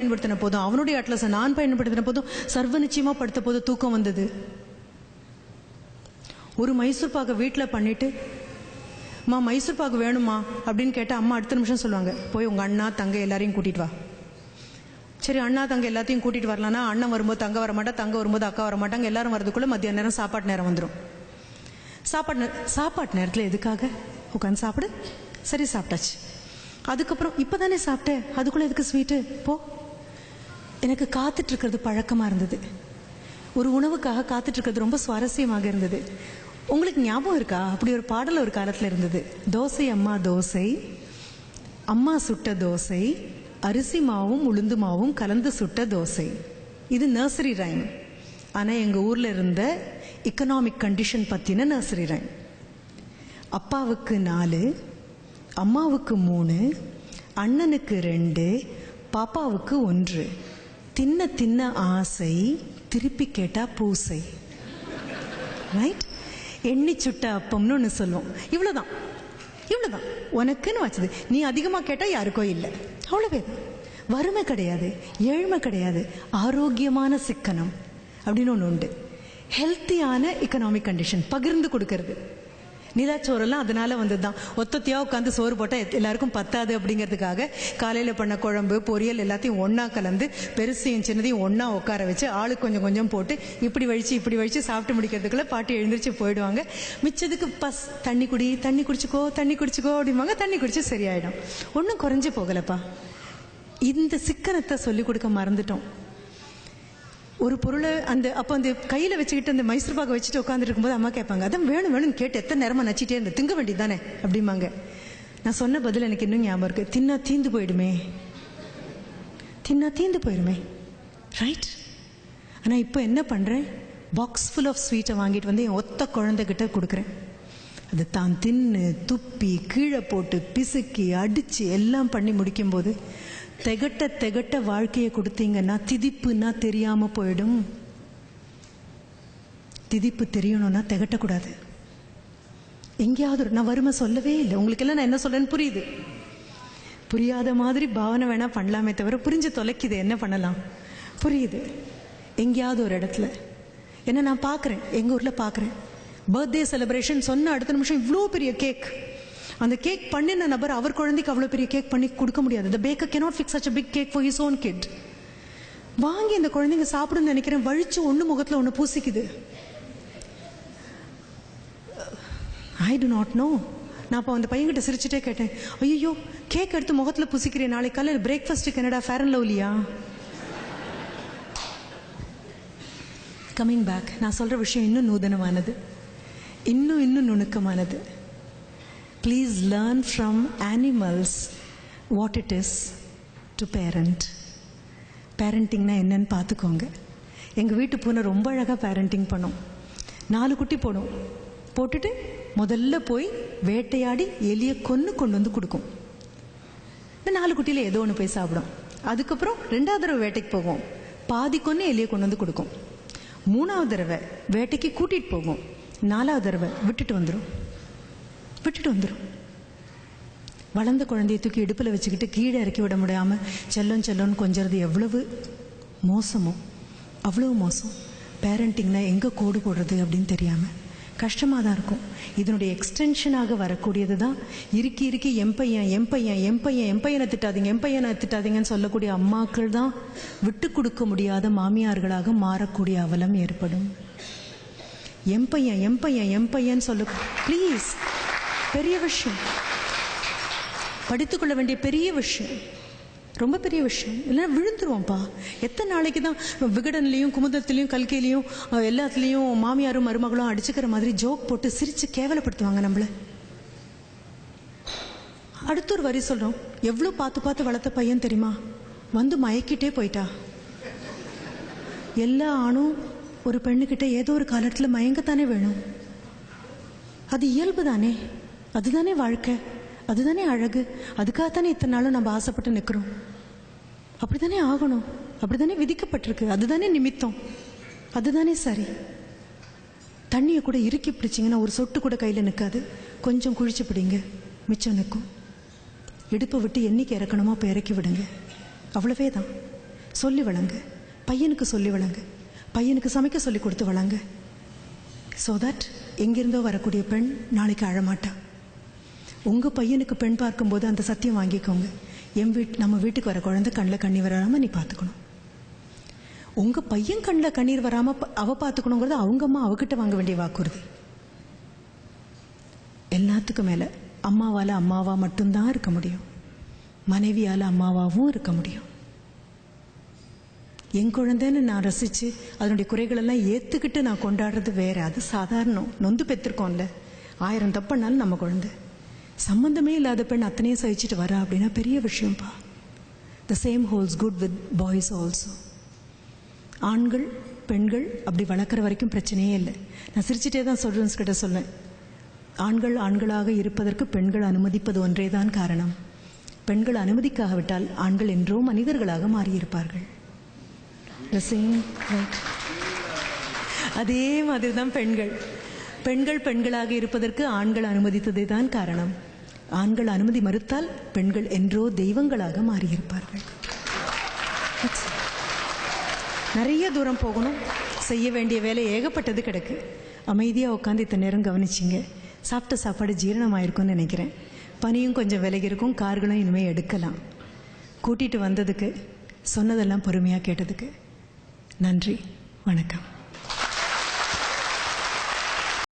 பயன்படுத்தின போதும், அவனுடைய அட்லஸை நான் பயன்படுத்தின போதும் சர்வ நிச்சயமா படுத்த போது தூக்கம் வந்தது. ஒரு மைசூர் பாக்கு வீட்டில் பண்ணிட்டு, அம்மா மைசூர் பாக்கு வேணுமா அப்படின்னு கேட்டால் அம்மா அடுத்த நிமிஷம் சொல்லுவாங்க, போய் உங்கள் அண்ணா தங்க எல்லாரையும் கூட்டிகிட்டு வா. சரி, அண்ணா தங்க எல்லாத்தையும் கூட்டிகிட்டு வரலான்னா அண்ணன் வரும்போது தங்க வர மாட்டா, தங்க வரும்போது அக்கா வர மாட்டாங்க. எல்லாரும் வரதுக்குள்ளே மத்தியான நேரம் சாப்பாட்டு நேரம் வந்துடும். சாப்பாட்டு நேரத்தில் எதுக்காக உட்காந்து சாப்பிடு? சரி, சாப்பிட்டாச்சு. அதுக்கப்புறம் இப்போ தானே சாப்பிட்டேன், அதுக்குள்ளே எதுக்கு ஸ்வீட்டு? போ. எனக்கு காத்துட்ருக்கிறது பழக்கமாக இருந்தது. ஒரு உணவுக்காக காத்துட்ருக்கிறது ரொம்ப சுவாரஸ்யமாக இருந்தது. உங்களுக்கு ஞாபகம் இருக்கா? அப்படி ஒரு பாடல் ஒரு காலத்தில் இருந்தது. தோசை அம்மா தோசை, அம்மா சுட்ட தோசை, அரிசி மாவும் உளுந்து மாவும் கலந்து சுட்ட தோசை. இது நர்சரி ரைம். ஆனால் எங்கள் ஊரில் இருந்த எக்கனாமிக் கண்டிஷன் பற்றின நர்சரி ரைம். அப்பாவுக்கு 4, அம்மாவுக்கு 3, அண்ணனுக்கு 2, பாப்பாவுக்கு 1. தின்ன தின்ன ஆசை, திருப்பி கேட்டா பூசை. ரைட்? எண்ணி சுட்ட அப்பம்னு ஒன்று சொல்லுவோம். இவ்வளோதான், இவ்வளோதான் உனக்குன்னு வச்சது. நீ அதிகமாக கேட்டால் யாருக்கோ இல்லை, அவ்வளோவே தான். வறுமை கிடையாது, ஏழ்மை கிடையாது, ஆரோக்கியமான சிக்கனம் அப்படின்னு ஒன்று உண்டு. ஹெல்த்தியான எக்கனாமிக் கண்டிஷன், பகிர்ந்து கொடுக்கறது. நிலாச்சோரெல்லாம் அதனால வந்தது தான். ஒத்தத்தையாக உட்காந்து சோறு போட்டால் எல்லாருக்கும் பத்தாது அப்படிங்கிறதுக்காக காலையில் பண்ண குழம்பு பொரியல் எல்லாத்தையும் ஒன்றா கலந்து பெருசையும் சின்னதையும் ஒன்றா உட்கார வச்சு ஆளுக்கு கொஞ்சம் கொஞ்சம் போட்டு இப்படி வழித்து சாப்பிட்டு முடிக்கிறதுக்குள்ளே பாட்டி எழுந்திரிச்சு போயிடுவாங்க. மிச்சதுக்கு தண்ணி குடிச்சிக்கோ அப்படிம்பாங்க. தண்ணி குடிச்சு சரியாயிடும். ஒன்றும் குறைஞ்சி போகலப்பா. இந்த சிக்கனத்தை சொல்லிக் கொடுக்க மறந்துட்டோம். ஒரு பொருளை அப்போ அந்த கையில் வச்சுக்கிட்டு அந்த மைசூர் பாக்கை வச்சுட்டு உட்காந்துட்டு இருக்கும்போது அம்மா கேட்பாங்க, அதான் வேணும்னு கேட்டு எத்தனை நேரமாக நச்சிட்டே இருந்த, திங்க வேண்டியது தானே அப்படிம்பாங்க. நான் சொன்ன பதில் எனக்கு இன்னும் ஞாபகம் இருக்கு. தின்னா தீந்து போயிடுமே. ரைட்? ஆனால் இப்போ என்ன பண்ணுறேன், பாக்ஸ் ஃபுல் ஆஃப் ஸ்வீட்டை வாங்கிட்டு வந்து என் ஒத்த குழந்தைகிட்ட கொடுக்குறேன். அது தான் தின்னு துப்பி கீழே போட்டு பிசுக்கி அடித்து எல்லாம் பண்ணி முடிக்கும்போது திகட்ட வாழ்க்கையை கொடுத்தீங்கன்னா திதிப்புன்னா தெரியாமல் போயிடும். திதிப்பு தெரியணும்னா திகட்டக்கூடாது. எங்கேயாவது நான் வறுமை சொல்லவே இல்லை உங்களுக்கெல்லாம். நான் என்ன சொல்றேன்னு புரியுது. புரியாத மாதிரி பாவனை வேணா பண்ணலாமே தவிர புரிஞ்சு தொலைக்குது. என்ன பண்ணலாம்? புரியுது. எங்கேயாவது ஒரு இடத்துல என்ன நான் பார்க்குறேன், எங்கள் ஊரில் பார்க்குறேன். பர்த்டே செலிப்ரேஷன் சொன்ன அடுத்த நிமிஷம் இவ்வளோ பெரிய கேக். அந்த கேக் பண்ணின நபர் அவர் குழந்தைக்கு அவ்வளோ பெரிய கேக் பண்ணி கொடுக்க முடியாது. The baker cannot fix such a big cake for his own kid. வாங்கி அந்த குழந்தைங்க சாப்பிடுன்னு நினைக்கிறேன், வழிச்சு ஒன்று முகத்தில் ஒன்று பூசிக்குது. I do not know. நான் அப்போ அந்த பையன்கிட்ட சிரிச்சுட்டே கேட்டேன், ஐயோ கேக் எடுத்து முகத்தில் பூசிக்கிறேன், நாளைக்கு காலையில் பிரேக்ஃபாஸ்ட்டுக்கு என்னடா ஃபேர் அண்ட் லவ்லியா? கம்மிங் பேக், நான் சொல்கிற விஷயம் இன்னும் நூதனமானது, இன்னும் நுணுக்கமானது. Please learn from animals what it is to parent. பேரண்டிங்னா என்னன்னு பார்த்துக்கோங்க. எங்கள் வீட்டு பூனை ரொம்ப அழகாக பேரண்டிங் பண்ணும். 4 குட்டி போட்டுட்டு முதல்ல போய் வேட்டையாடி எலியை கொண்டு வந்து கொடுக்கும். இந்த 4 குட்டியில் ஏதோ ஒன்று போய் சாப்பிடும். அதுக்கப்புறம் 2வது தடவை வேட்டைக்கு போகும், பாதி கொன்று எலியை கொண்டு வந்து கொடுக்கும். 3வது தடவை வேட்டைக்கு கூட்டிகிட்டு போகும். 4வது தடவை விட்டுட்டு வந்துடும். வளர்ந்த குழந்தையை தூக்கி இடுப்பில் வச்சுக்கிட்டு கீழே இறக்கி விட முடியாமல் செல்லோன்னு கொஞ்சறது எவ்வளவு மோசமோ அவ்வளோ மோசம். பேரண்டிங்னா எங்கே கோடு போடுறது அப்படின்னு தெரியாமல் கஷ்டமாக தான் இருக்கும். இதனுடைய எக்ஸ்டென்ஷனாக வரக்கூடியது தான் இறுக்கி என் பையனை திட்டாதீங்கன்னு சொல்லக்கூடிய அம்மாக்கள் தான் விட்டு கொடுக்க முடியாத மாமியார்களாக மாறக்கூடிய அவலம் ஏற்படும். என் பையன் சொல்ல ப்ளீஸ், பெரிய விஷயம், படித்துக்கொள்ள வேண்டிய பெரிய விஷயம், ரொம்ப பெரிய விஷயம். இல்லைன்னா விழுந்துருவோம்ப்பா. எத்தனை நாளைக்கு தான் விகடன்லேயும் குமுதத்துலேயும் கல்கையிலையும் எல்லாத்துலேயும் மாமியாரும் மருமகளும் அடிச்சுக்கிற மாதிரி ஜோக் போட்டு சிரித்து கேவலப்படுத்துவாங்க நம்மளை. அடுத்த ஒரு வரி சொல்கிறோம், எவ்வளோ பார்த்து வளர்த்த பையன் தெரியுமா, வந்து மயக்கிட்டே போயிட்டா. எல்லா ஆணும் ஒரு பெண்ணுக்கிட்ட ஏதோ ஒரு காலத்தில் மயங்கத்தானே வேணும். அது இயல்பு தானே, அதுதானே வாழ்க்கை, அதுதானே அழகு. அதுக்காகத்தானே இத்தனை நாளும் நம்ம ஆசைப்பட்டு நிற்கிறோம். அப்படித்தானே ஆகணும், அப்படித்தானே விதிக்கப்பட்டிருக்கு, அதுதானே நிமித்தம், அதுதானே சரி. தண்ணியை கூட இறுக்கி பிடிச்சிங்கன்னா ஒரு சொட்டு கூட கையில் நிற்காது. கொஞ்சம் குழிச்சு பிடிங்க, மிச்சம் நிற்கும். இடுப்பை விட்டு என்னைக்கு இறக்கணுமோ அப்போ இறக்கி விடுங்க. அவ்வளவே தான். சொல்லி வளங்க, பையனுக்கு சொல்லி வளங்க, பையனுக்கு சமைக்க சொல்லி கொடுத்து வளங்க. ஸோ தட் எங்கிருந்தோ வரக்கூடிய பெண் நாளைக்கு அழமாட்டா. உங்கள் பையனுக்கு பெண் பார்க்கும்போது அந்த சத்தியம் வாங்கிக்கோங்க, நம்ம வீட்டுக்கு வர குழந்தை கண்ணில் கண்ணீர் வராமல் நீ பார்த்துக்கணும். உங்கள் பையன் கண்ணில் கண்ணீர் வராமல் அவள் பார்த்துக்கணுங்கிறது அவங்க அம்மா அவகிட்ட வாங்க வேண்டிய வாக்குறுதி. எல்லாத்துக்கும் மேலே அம்மாவால் அம்மாவா மட்டும்தான் இருக்க முடியும், மனைவியால் அம்மாவாகவும் இருக்க முடியும். என் குழந்தைன்னு நான் ரசித்து அதனுடைய குறைகளெல்லாம் ஏற்றுக்கிட்டு நான் கொண்டாடுறது வேறு, அது சாதாரணம். நொந்து பெற்றிருக்கோம்ல, 1000 தப்புனாலும் நம்ம குழந்தை. சம்பந்தமே இல்லாத பெண் அத்தனையும் சகிச்சுட்டு வரா அப்படின்னா பெரிய விஷயம்ப்பா. The same holds good with boys also. ஆண்கள் பெண்கள் அப்படி வளர்க்குற வரைக்கும் பிரச்சனையே இல்லை. நான் சிரிச்சிட்டே தான் ஸ்டூடெண்ட்ஸ் கிட்ட சொன்னேன், ஆண்கள் ஆண்களாக இருப்பதற்கு பெண்கள் அனுமதிப்பது ஒன்றே தான் காரணம். பெண்கள் அனுமதிக்காவிட்டால் ஆண்கள் என்றோ மனிதர்களாக மாறியிருப்பார்கள். அதே மாதிரி தான் பெண்கள் பெண்களாக இருப்பதற்கு ஆண்கள் அனுமதித்ததே தான் காரணம். ஆண்கள் அனுமதி மறுத்தால் பெண்கள் என்றோ தெய்வங்களாக மாறியிருப்பார்கள். நிறைய தூரம் போகணும், செய்ய வேண்டிய வேலை ஏகப்பட்டது கிடக்கு. அமைதியாக உட்காந்து இத்தனை நேரம் கவனிச்சிங்க. சாப்பிட்ட சாப்பாடு ஜீரணமாயிருக்கும்னு நினைக்கிறேன். பனியும் கொஞ்சம் விலகி இருக்கும், கார்களும் இனிமேல் எடுக்கலாம். கூட்டிகிட்டு வந்ததுக்கு, சொன்னதெல்லாம் பொறுமையாக கேட்டதுக்கு நன்றி, வணக்கம்.